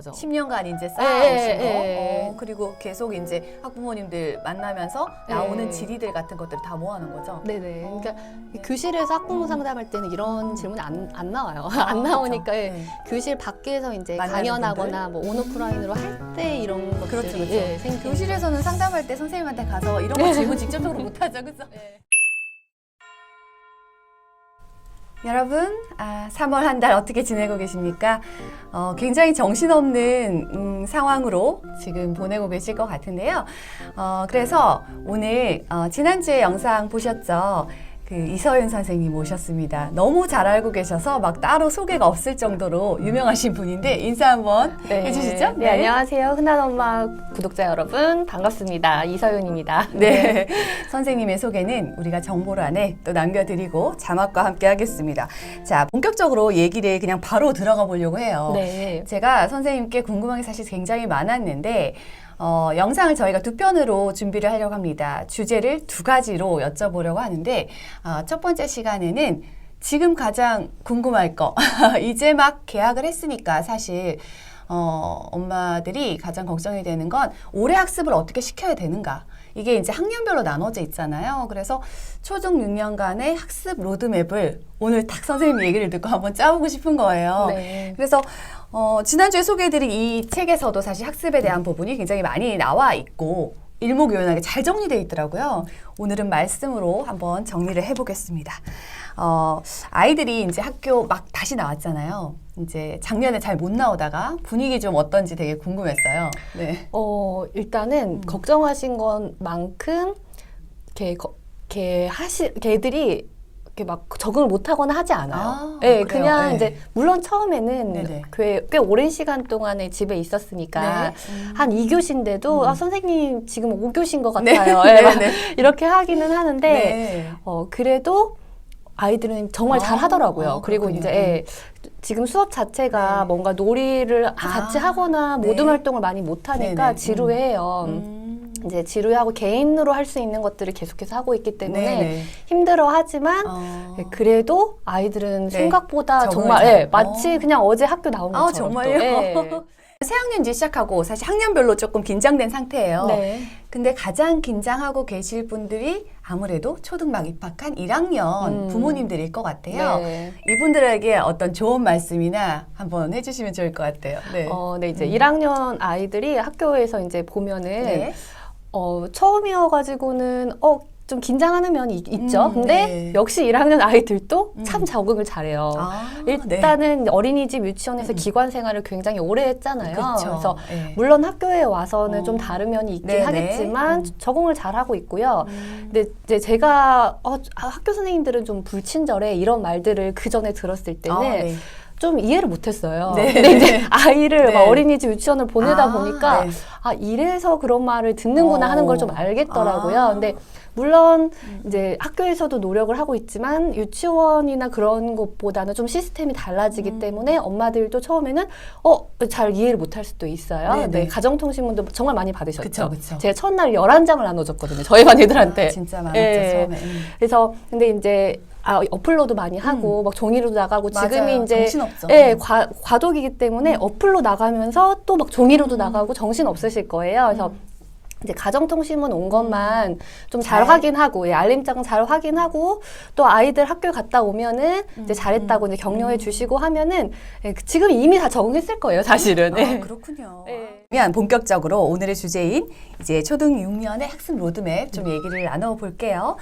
거죠. 10년간 이제 쌓아오신 거. 예. 그리고 계속 이제 학부모님들 만나면서 나오는 예. 질의들 같은 것들을 다 모아놓은 거죠. 네네. 그러니까 교실에서 학부모 상담할 때는 이런 질문이 안 나와요. 아, 안 나오니까 그렇죠. 네. 교실 밖에서 이제 만나는 강연하거나 뭐 온오프라인으로 할 때 이런 것들이 그렇죠, 그렇죠. 예, 생기는 교실에서는 상담할 때 선생님한테 가서 이런 거 질문 직접적으로 못 하죠, 그죠? 여러분, 3월 한 달 어떻게 지내고 계십니까? 굉장히 정신없는 상황으로 지금 보내고 계실 것 같은데요. 그래서 오늘 지난주에 영상 보셨죠? 그 이서윤 선생님 모셨습니다. 너무 잘 알고 계셔서 막 따로 소개가 없을 정도로 유명하신 분인데 인사 한번 해주시죠. 네, 안녕하세요. 흔한 엄마 구독자 여러분 반갑습니다. 이서윤입니다. 네. 선생님의 소개는 우리가 정보란에 또 남겨드리고 자막과 함께 하겠습니다. 자, 본격적으로 얘기를 그냥 바로 들어가 보려고 해요. 네. 제가 선생님께 궁금한 게 사실 굉장히 많았는데 영상을 저희가 두 편으로 준비를 하려고 합니다. 주제를 두 가지로 여쭤보려고 하는데 첫 번째 시간에는 지금 가장 궁금할 거 이제 막 개학을 했으니까 사실 엄마들이 가장 걱정이 되는 건 올해 학습을 어떻게 시켜야 되는가. 이게 이제 학년별로 나눠져 있잖아요. 그래서 초중 6년간의 학습 로드맵을 오늘 딱 선생님 얘기를 듣고 한번 짜보고 싶은 거예요. 네. 그래서 지난주에 소개해드린 이 책에서도 사실 학습에 대한 부분이 굉장히 많이 나와 있고 일목요연하게 잘 정리되어 있더라고요. 오늘은 말씀으로 한번 정리를 해보겠습니다. 아이들이 이제 학교 막 다시 나왔잖아요. 이제 작년에 잘 못 나오다가 분위기 좀 어떤지 되게 궁금했어요. 네. 일단은 걱정하신 것만큼 걔들이 이렇게 막 적응을 못하거나 하지 않아요. 네, 그래요? 그냥 네. 이제 물론 처음에는 네네. 꽤 오랜 시간 동안에 집에 있었으니까 네. 한 2교시인데도 선생님 지금 5교시인 것 같아요. 네. 네, 막 네. 이렇게 하기는 하는데 네. 그래도 아이들은 정말 잘 하더라고요. 그리고 그렇군요. 이제 지금 수업 자체가 네. 뭔가 놀이를 같이 하거나 네. 모든 활동을 많이 못하니까 네네. 지루해요. 이제 지루하고 개인으로 할 수 있는 것들을 계속해서 하고 있기 때문에 네네. 힘들어하지만 그래도 아이들은 네. 생각보다 적응을 정말 잘- 마치 그냥 어제 학교 나온 것처럼 정말요? 또, 예. 새 학년 이제 시작하고 사실 학년별로 조금 긴장된 상태예요. 네. 근데 가장 긴장하고 계실 분들이 아무래도 초등 막 입학한 1학년 부모님들일 것 같아요. 네. 이분들에게 어떤 좋은 말씀이나 한번 해주시면 좋을 것 같아요. 네. 네, 이제 1학년 아이들이 학교에서 이제 보면은 네. 처음이어가지고는 좀 긴장하는 면이 있죠. 근데 네. 역시 1학년 아이들도 참 적응을 잘해요. 일단은 어린이집 유치원에서 기관 생활을 굉장히 오래 했잖아요. 그쵸. 그래서 네. 물론 학교에 와서는 좀 다른 면이 있긴 네네. 하겠지만 적응을 잘 하고 있고요. 근데 이제 제가 학교 선생님들은 좀 불친절해 이런 말들을 그 전에 들었을 때는 네. 좀 이해를 못했어요. 네. 근데 이제 아이를 네. 막 어린이집 유치원을 보내다 보니까 네. 이래서 그런 말을 듣는구나 하는 걸 좀 알겠더라고요. 근데 물론 이제 학교에서도 노력을 하고 있지만 유치원이나 그런 것보다는 좀 시스템이 달라지기 때문에 엄마들도 처음에는 잘 이해를 못할 수도 있어요. 네, 네, 네. 가정통신문도 정말 많이 받으셨죠. 그쵸. 제가 첫날 11장을 나눠줬거든요. 저희 반 애들한테. 진짜 많았죠, 예. 처음에. 그래서 근데 이제 어플로도 많이 하고 막 종이로도 나가고 맞아요. 지금이 이제 정신없죠. 예, 과도기이기 때문에 어플로 나가면서 또 막 종이로도 나가고 정신 없으실 거예요. 그래서 이제 가정통신문 온 것만 좀 잘 확인하고, 알림장 잘 확인하고, 또 아이들 학교 갔다 오면은 이제 잘했다고 이제 격려해 주시고 하면은 지금 이미 다 적응했을 거예요, 사실은. 그렇군요. 네. 그러면 본격적으로 오늘의 주제인 이제 초등 6년의 학습 로드맵 좀 얘기를 나눠볼게요.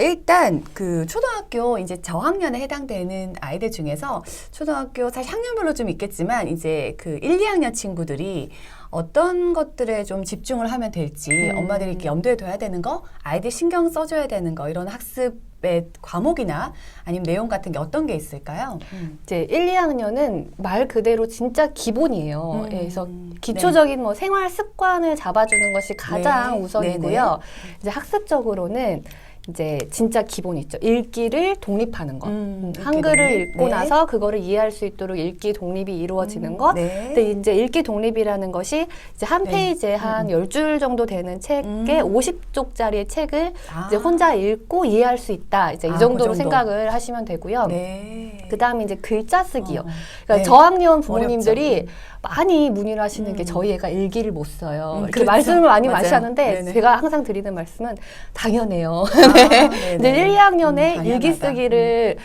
일단 그 초등학교 이제 저학년에 해당되는 아이들 중에서 초등학교 사실 학년별로 좀 있겠지만 이제 그 1, 2학년 친구들이 어떤 것들에 좀 집중을 하면 될지 엄마들이 이렇게 염두에 둬야 되는 거, 아이들 신경 써줘야 되는 거 이런 학습의 과목이나 아니면 내용 같은 게 어떤 게 있을까요? 이제 1, 2학년은 말 그대로 진짜 기본이에요. 그래서 기초적인 뭐 생활 습관을 잡아주는 것이 가장 네. 우선이고요. 네네. 이제 학습적으로는 이제 진짜 기본 있죠. 읽기를 독립하는 것. 한글을 독립. 읽고 네. 나서 그거를 이해할 수 있도록 읽기 독립이 이루어지는 것. 네. 근데 이제 읽기 독립이라는 것이 이제 한 네. 페이지에 한 10줄 정도 되는 책에 50쪽짜리의 책을 이제 혼자 읽고 이해할 수 있다. 이제 이 그 정도로 정도. 생각을 하시면 되고요. 네. 그다음에 이제 글자 쓰기요. 네. 그러니까 저학년 부모님들이 많이 문의를 하시는 게 저희 애가 일기를 못 써요. 이렇게 그렇죠. 말씀을 많이 맞아요. 하시는데 네네. 제가 항상 드리는 말씀은 당연해요. 네네. 이제 1, 2학년에 당연하다. 일기 쓰기를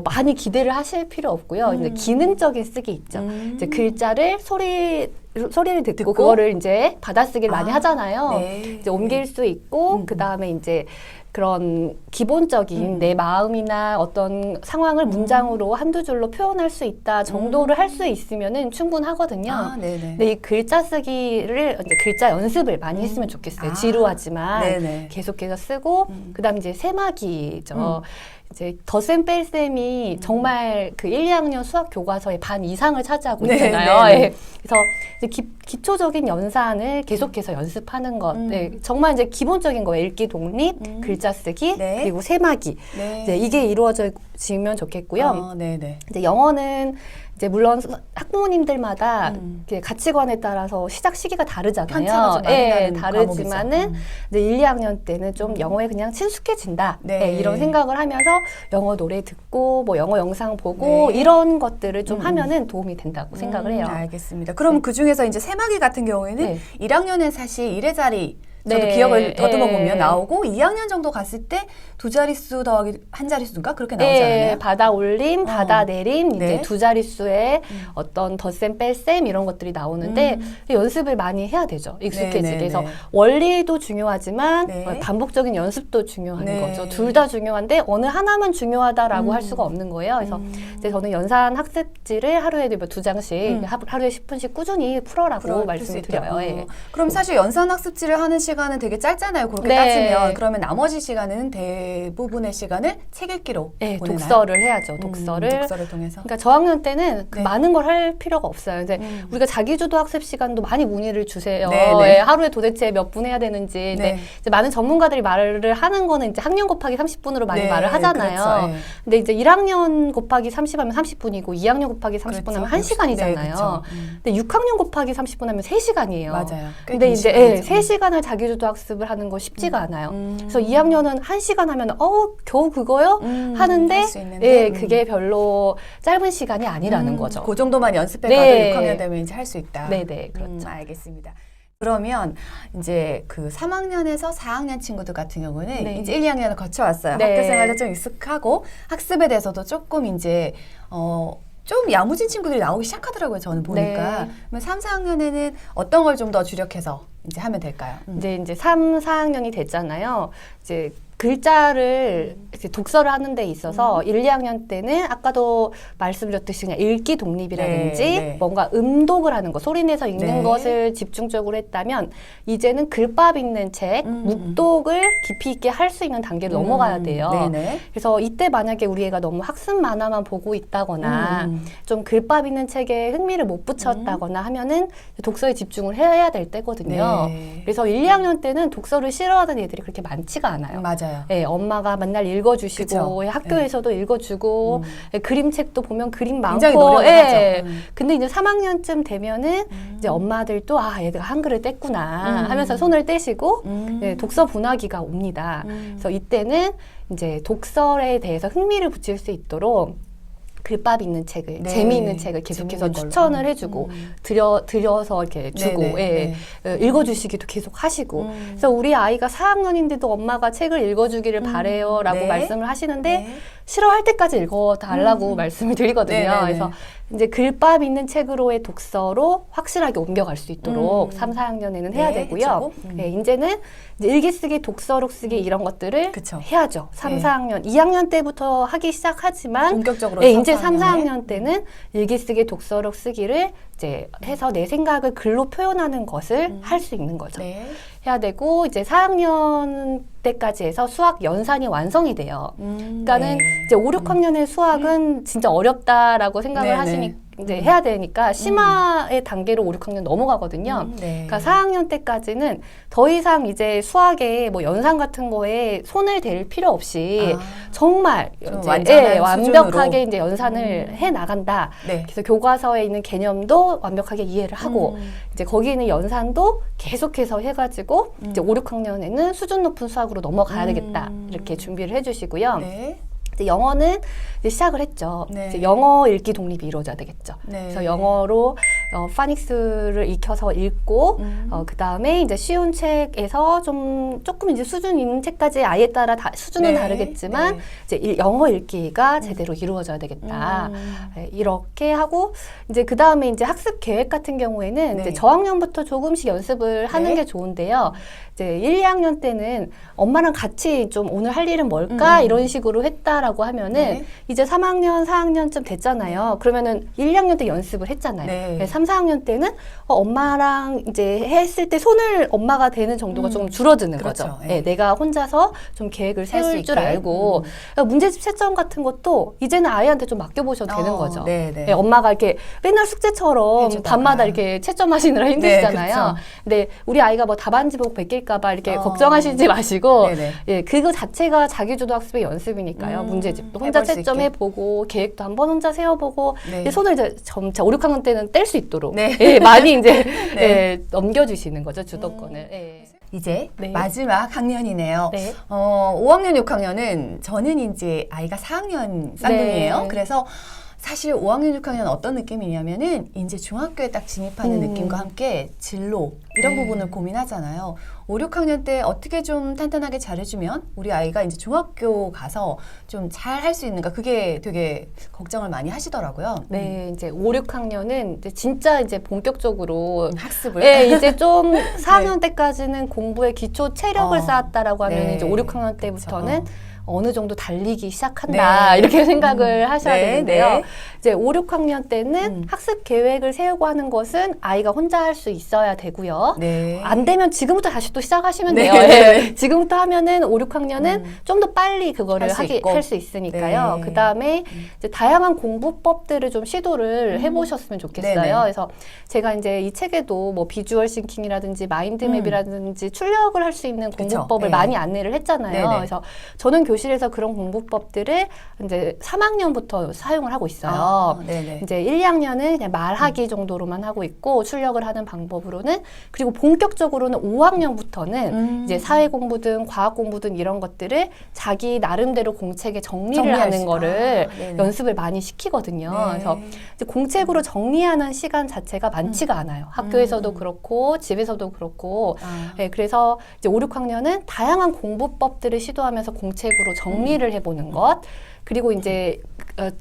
많이 기대를 하실 필요 없고요. 이제 기능적인 쓰기 있죠. 이제 글자를 소리를 듣고 그거를 이제 받아쓰기를 많이 하잖아요. 네. 이제 옮길 수 있고 그 다음에 이제 그런 기본적인 내 마음이나 어떤 상황을 문장으로 한두 줄로 표현할 수 있다 정도를 할 수 있으면은 충분하거든요. 네네. 근데 이 글자 쓰기를 이제 글자 연습을 많이 했으면 좋겠어요. 지루하지만 네네. 계속해서 쓰고 그다음 이제 세마기죠. 이제 덧셈 뺄셈이 정말 그 1, 2학년 수학 교과서의 반 이상을 차지하고 네, 있잖아요. 네, 네. 예. 그래서 이제 기초적인 연산을 계속해서 연습하는 것. 네, 정말 이제 기본적인 거예요. 읽기 독립, 글자 쓰기, 네. 그리고 세마기. 네. 이제 이게 이루어지면 좋겠고요. 네네. 이제 영어는 이제 물론 학부모님들마다 이렇게 가치관에 따라서 시작 시기가 다르잖아요. 편차가 좀 많이 예, 나는 다르지만은 과목이죠. 이제 1, 2학년 때는 좀 영어에 그냥 친숙해진다. 네. 예, 이런 생각을 하면서 영어 노래 듣고 뭐 영어 영상 보고 네. 이런 것들을 좀 하면은 도움이 된다고 생각을 해요. 알겠습니다. 그럼 그 중에서 이제 세마기 같은 경우에는 네. 1학년엔 사실 1의 자리 저도 네. 기억을 더듬어 보면 네. 나오고 2학년 정도 갔을 때 두 자릿수 더하기 한 자릿수인가 그렇게 나오잖아요. 예, 받아 올림, 받아 내림, 이제 네. 두 자릿수의 어떤 덧셈, 뺄셈 이런 것들이 나오는데 연습을 많이 해야 되죠. 익숙해지게. 네, 네, 그래서 네. 원리도 중요하지만 네. 반복적인 연습도 중요한 네. 거죠. 둘 다 중요한데 어느 하나만 중요하다라고 할 수가 없는 거예요. 그래서 이제 저는 연산 학습지를 하루에 뭐 2장씩 하루에 10분씩 꾸준히 풀어라고 풀 수 말씀을 있게. 드려요. 예. 그럼 사실 연산 학습지를 하는 시간은 되게 짧잖아요. 그렇게 네. 따지면 그러면 나머지 시간은 대부분의 시간을 책 읽기로 네, 보내나요? 독서를 해야죠. 독서를. 독서를 통해서. 그러니까 저학년 때는 그 네. 많은 걸 할 필요가 없어요. 근데 우리가 자기주도 학습 시간도 많이 문의를 주세요. 네, 네. 예, 하루에 도대체 몇 분 해야 되는지. 네. 근데 이제 많은 전문가들이 말을 하는 거는 이제 학년 곱하기 30분으로 많이 네, 말을 하잖아요. 그렇죠. 네. 근데 이제 1학년 곱하기 30 하면 30분이고 2학년 곱하기 30분 그렇죠. 하면 1시간이잖아요. 네, 그렇죠. 근데 6학년 곱하기 30분 하면 3시간이에요. 맞아요. 꽤 근데 긴 이제 시간이죠. 3시간을 자기주도 학습을 하는 거 쉽지가 않아요. 그래서 2학년은 1시간 하면 겨우 그거요? 하는데 할 수 있는데, 예, 그게 별로 짧은 시간이 아니라는 거죠. 그 정도만 연습해가도 네. 6학년 되면 이제 할 수 있다. 네네, 그렇죠. 알겠습니다. 그러면 이제 그 3학년에서 4학년 친구들 같은 경우는 네. 이제 1, 2학년을 거쳐왔어요. 네. 학교 생활도 좀 익숙하고 학습에 대해서도 조금 이제 좀 야무진 친구들이 나오기 시작하더라고요. 저는 보니까. 네. 그러면 3, 4학년에는 어떤 걸 좀 더 주력해서 이제 하면 될까요? 이제 3, 4학년이 됐잖아요. 이제 글자를 이제 독서를 하는 데 있어서 1, 2학년 때는 아까도 말씀드렸듯이 그냥 읽기 독립이라든지 네, 네. 뭔가 음독을 하는 거, 소리 내서 읽는 네. 것을 집중적으로 했다면 이제는 글밥 읽는 책, 묵독을 깊이 있게 할 수 있는 단계로 넘어가야 돼요. 네네. 그래서 이때 만약에 우리 애가 너무 학습 만화만 보고 있다거나 좀 글밥 있는 책에 흥미를 못 붙였다거나 하면은 독서에 집중을 해야 될 때거든요. 네. 그래서 1, 2학년 때는 독서를 싫어하는 애들이 그렇게 많지가 않아요. 맞아요. 예, 엄마가 맨날 읽어주시고 그쵸. 학교에서도 읽어주고 그림책도 보면 그림 많고 굉장히 노력을 예. 하죠. 근데 이제 3학년쯤 되면은 이제 엄마들도 얘가 한글을 뗐구나 하면서 손을 떼시고 예, 독서 분화기가 옵니다. 그래서 이때는 이제 독서에 대해서 흥미를 붙일 수 있도록 글밥 있는 책을, 네. 재미있는 책을 계속해서 재미있는 걸로. 추천을 해주고 드려서 이렇게 주고 네네. 읽어주시기도 계속 하시고 그래서 우리 아이가 4학년인데도 엄마가 책을 읽어주기를 바래요 라고 네. 말씀을 하시는데 네. 싫어할 때까지 읽어달라고 말씀을 드리거든요. 네네네. 그래서 이제 글밥 있는 책으로의 독서로 확실하게 옮겨갈 수 있도록 3, 4학년에는 해야 네, 되고요. 그쵸. 네, 이제는 이제 일기 쓰기, 독서록 쓰기 이런 것들을 그쵸. 해야죠. 3, 네. 4학년, 2학년 때부터 하기 시작하지만 본격적으로 네, 이제 3, 4학년에. 4학년 때는 일기 쓰기, 독서록 쓰기를 이제 해서 내 생각을 글로 표현하는 것을 할 수 있는 거죠. 네. 해야 되고 이제 4학년 때까지 해서 수학 연산이 완성이 돼요. 그러니까는 네. 이제 5, 6학년의 수학은 진짜 어렵다라고 생각을 네네. 하시니 이제 해야 되니까 심화의 단계로 5, 6학년 넘어가거든요. 네. 그러니까 4학년 때까지는 더 이상 이제 수학에 뭐 연산 같은 거에 손을 댈 필요 없이 정말 좀 이제, 완전한 완벽하게 수준으로. 이제 연산을 해 나간다. 네. 그래서 교과서에 있는 개념도 완벽하게 이해를 하고 이제 거기 있는 연산도 계속해서 해가지고 이제 5, 6학년에는 수준 높은 수학으로 넘어가야 되겠다. 이렇게 준비를 해주시고요. 네. 이제 영어는 이제 시작을 했죠. 네. 이제 영어 읽기 독립이 이루어져야 되겠죠. 네. 그래서 영어로 파닉스를 익혀서 읽고 그 다음에 이제 쉬운 책에서 조금 이제 수준 있는 책까지 아이에 따라 수준은 네. 다르겠지만 네. 이제 영어 읽기가 제대로 이루어져야 되겠다. 이렇게 하고 이제 그 다음에 이제 학습 계획 같은 경우에는 네. 이제 저학년부터 조금씩 연습을 하는 네. 게 좋은데요. 이제 1, 2학년 때는 엄마랑 같이 좀 오늘 할 일은 뭘까 이런 식으로 했다라고 하면은 네. 이제 3학년, 4학년쯤 됐잖아요. 그러면은 1, 2학년 때 연습을 했잖아요. 네. 3, 4학년 때는 엄마랑 이제 했을 때 손을 엄마가 대는 정도가 좀 줄어드는 그렇죠. 거죠. 네. 네, 내가 혼자서 좀 계획을 할 수 세울 줄 있게. 알고 그러니까 문제집 채점 같은 것도 이제는 아이한테 좀 맡겨보셔도 되는 거죠. 네, 네. 네, 엄마가 이렇게 맨날 숙제처럼 해주다가. 밤마다 이렇게 채점하시느라 힘드시잖아요. 그쵸. 근데 우리 아이가 뭐 답안지 보고 베낄까봐 이렇게 어. 걱정하시지 마시고 네네. 예, 그거 자체가 자기주도 학습의 연습이니까요. 문제집도 혼자 해볼 수 채점해보고 계획도 한번 혼자 세워보고 네. 이 손을 이제 점차 5, 6학년 때는 뗄 수 있도록 네. 예, 많이 이제 네. 예, 넘겨주시는 거죠 주도권을. 예. 이제 네. 마지막 학년이네요. 네. 5학년, 6학년은 저는 이제 아이가 4학년 쌍둥이에요. 네. 그래서 사실 5학년, 6학년 어떤 느낌이냐면은 이제 중학교에 딱 진입하는 느낌과 함께 진로 이런 네. 부분을 고민하잖아요. 5, 6학년 때 어떻게 좀 탄탄하게 잘해주면 우리 아이가 이제 중학교 가서 좀 잘 할 수 있는가 그게 되게 걱정을 많이 하시더라고요. 네, 이제 5, 6학년은 이제 진짜 이제 본격적으로 학습을. 예, 이제 좀 4학년 때까지는 공부의 기초 체력을 쌓았다라고 하면 네. 이제 5, 6학년 때부터는 그쵸. 어느 정도 달리기 시작한다 네. 이렇게 생각을 하셔야 네, 되는데요. 네. 이제 5, 6학년 때는 학습 계획을 세우고 하는 것은 아이가 혼자 할 수 있어야 되고요. 네. 안 되면 지금부터 다시 또 시작하시면 네, 돼요. 네. 예. 지금부터 하면은 5, 6학년은 좀 더 빨리 그거를 할 수 있으니까요. 네. 그 다음에 이제 다양한 공부법들을 좀 시도를 해보셨으면 좋겠어요. 네네. 그래서 제가 이제 이 책에도 뭐 비주얼 싱킹이라든지 마인드맵이라든지 출력을 할 수 있는 그쵸. 공부법을 네. 많이 안내를 했잖아요. 네네. 그래서 저는 교실에서 그런 공부법들을 이제 3학년부터 사용을 하고 있어요. 네네. 이제 1, 2학년은 그냥 말하기 정도로만 하고 있고 출력을 하는 방법으로는 그리고 본격적으로는 5학년부터는 이제 사회 공부든 과학 공부든 이런 것들을 자기 나름대로 공책에 정리를 정리할 하는 수- 거를 네네. 연습을 많이 시키거든요. 네. 그래서 이제 공책으로 정리하는 시간 자체가 많지가 않아요. 학교에서도 그렇고 집에서도 그렇고 네, 그래서 이제 5, 6학년은 다양한 공부법들을 시도하면서 공책으로 정리를 해보는 것. 그리고 이제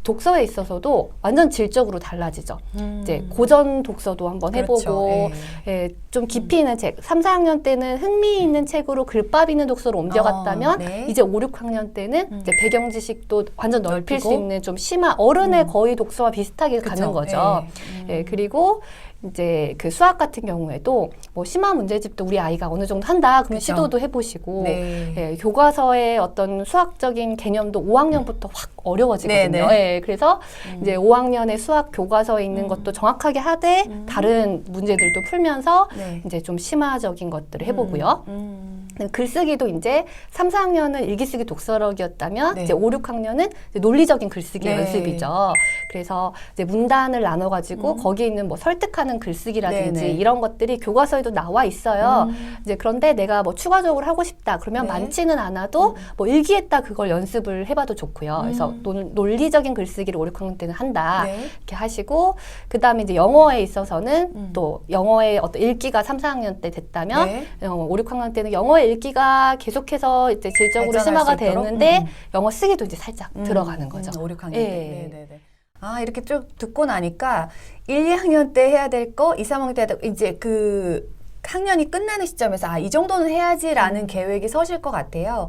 독서에 있어서도 완전 질적으로 달라지죠. 이제 고전 독서도 한번 해보고, 그렇죠. 예, 좀 깊이 있는 책. 3, 4학년 때는 흥미 있는 책으로 글밥 있는 독서로 옮겨갔다면, 네. 이제 5, 6학년 때는 이제 배경 지식도 완전 넓힐 수 넓히고. 있는 좀 심한 어른의 거의 독서와 비슷하게 그쵸. 가는 거죠. 예, 그리고 이제 그 수학 같은 경우에도 뭐 심한 문제집도 우리 아이가 어느 정도 한다 그러면 그쵸. 시도도 해보시고 네. 예, 교과서의 어떤 수학적인 개념도 5학년부터 확 어려워지거든요. 네, 네. 예, 그래서 이제 5학년의 수학 교과서에 있는 것도 정확하게 하되 다른 문제들도 풀면서 네. 이제 좀 심화적인 것들을 해보고요. 음. 글쓰기도 이제 3, 4학년은 일기쓰기 독서력이었다면 네. 이제 5, 6학년은 이제 논리적인 글쓰기 네. 연습이죠. 그래서 이제 문단을 나눠가지고 거기에 있는 뭐 설득하는 글쓰기라든지 네네. 이런 것들이 교과서에도 나와 있어요. 이제 그런데 내가 뭐 추가적으로 하고 싶다 그러면 네. 많지는 않아도 뭐 일기에다 그걸 연습을 해봐도 좋고요. 그래서 논리적인 글쓰기를 5, 6학년 때는 한다. 네. 이렇게 하시고 그 다음에 이제 영어에 있어서는 또 영어의 어떤 읽기가 3, 4학년 때 됐다면 네. 5, 6학년 때는 영어의 읽기가 계속해서 이제 질적으로 발전할 심화가 수 있도록? 되는데 영어 쓰기도 이제 살짝 들어가는 거죠. 5, 6학년 예. 때. 네네네. 아, 이렇게 쭉 듣고 나니까 1, 2학년 때 해야 될 거, 2, 3학년 때 해야 될 거, 이제 그 학년이 끝나는 시점에서 이 정도는 해야지라는 계획이 서실 것 같아요.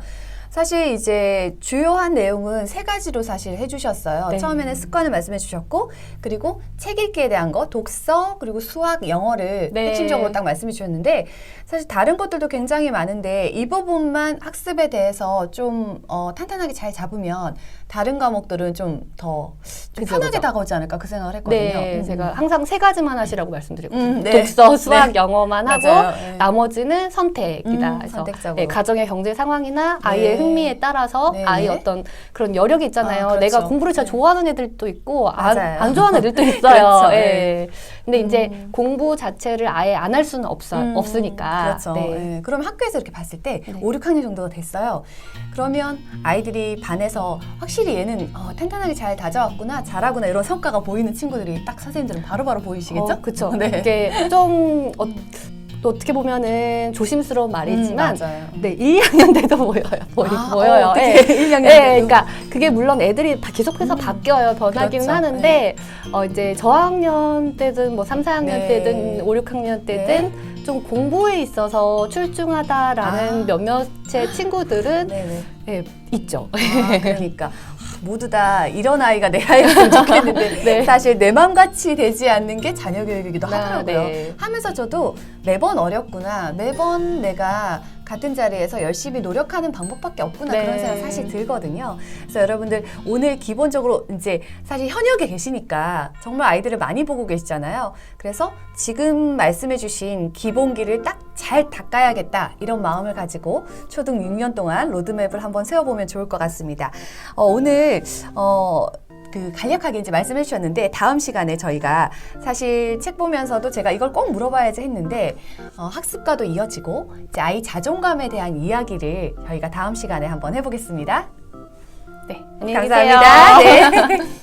사실 이제 주요한 내용은 3가지로 사실 해주셨어요. 네. 처음에는 습관을 말씀해 주셨고, 그리고 책 읽기에 대한 거, 독서, 그리고 수학, 영어를 네. 핵심적으로 딱 말씀해 주셨는데, 사실 다른 것들도 굉장히 많은데, 이 부분만 학습에 대해서 좀 탄탄하게 잘 잡으면, 다른 과목들은 좀 더 그죠, 편하게 그죠. 다가오지 않을까 그 생각을 했거든요. 네, 제가 항상 3가지만 하시라고 말씀드리거든요. 네. 독서, 수학, 네. 영어만 하고 맞아요. 네. 나머지는 선택이다. 그래서 선택적으로. 예, 가정의 경제 상황이나 아이의 흥미에 따라서 네. 아이 어떤 그런 여력이 있잖아요. 그렇죠. 내가 공부를 진짜 좋아하는 애들도 있고 맞아요. 안 좋아하는 애들도 있어요. 그렇죠. 예. 네. 근데 이제 공부 자체를 아예 안 할 수는 없으니까. 그렇죠. 네. 네. 그럼 학교에서 이렇게 봤을 때 네. 5, 6학년 정도가 됐어요. 그러면 아이들이 반에서 확실히 얘는 탄탄하게 잘 다져왔구나, 잘하구나 이런 성과가 보이는 친구들이 딱 선생님들은 바로바로 보이시겠죠? 그렇죠. 네. 이게 좀 또 어떻게 보면은 조심스러운 말이지만 맞아요. 네, 1, 2학년 때도 보여요. 어떻게 예. 1학년 예, 때도. 그러니까 그게 물론 애들이 다 계속해서 바뀌어요. 변하기는 그렇죠. 하는데 이제 저학년 때든 뭐 3, 4학년 네. 때든 5, 6학년 때든 좀 공부에 있어서 출중하다라는 몇몇의 친구들은 네네. 예, 있죠. 그러니까 모두 다 이런 아이가 내 아이였으면 좋겠는데 네. 사실 내 맘같이 되지 않는 게 자녀 교육이기도 하더라고요. 네. 하면서 저도 매번 어렵구나, 매번 내가 같은 자리에서 열심히 노력하는 방법밖에 없구나 네. 그런 생각 사실 들거든요. 그래서 여러분들 오늘 기본적으로 이제 사실 현역에 계시니까 정말 아이들을 많이 보고 계시잖아요. 그래서 지금 말씀해주신 기본기를 딱 잘 닦아야겠다 이런 마음을 가지고 초등 6년 동안 로드맵을 한번 세워보면 좋을 것 같습니다. 오늘 간략하게 이제 말씀해 주셨는데 다음 시간에 저희가 사실 책 보면서도 제가 이걸 꼭 물어봐야지 했는데 학습과도 이어지고 이제 아이 자존감에 대한 이야기를 저희가 다음 시간에 한번 해보겠습니다. 네, 안녕히 계세요. 감사합니다. 네.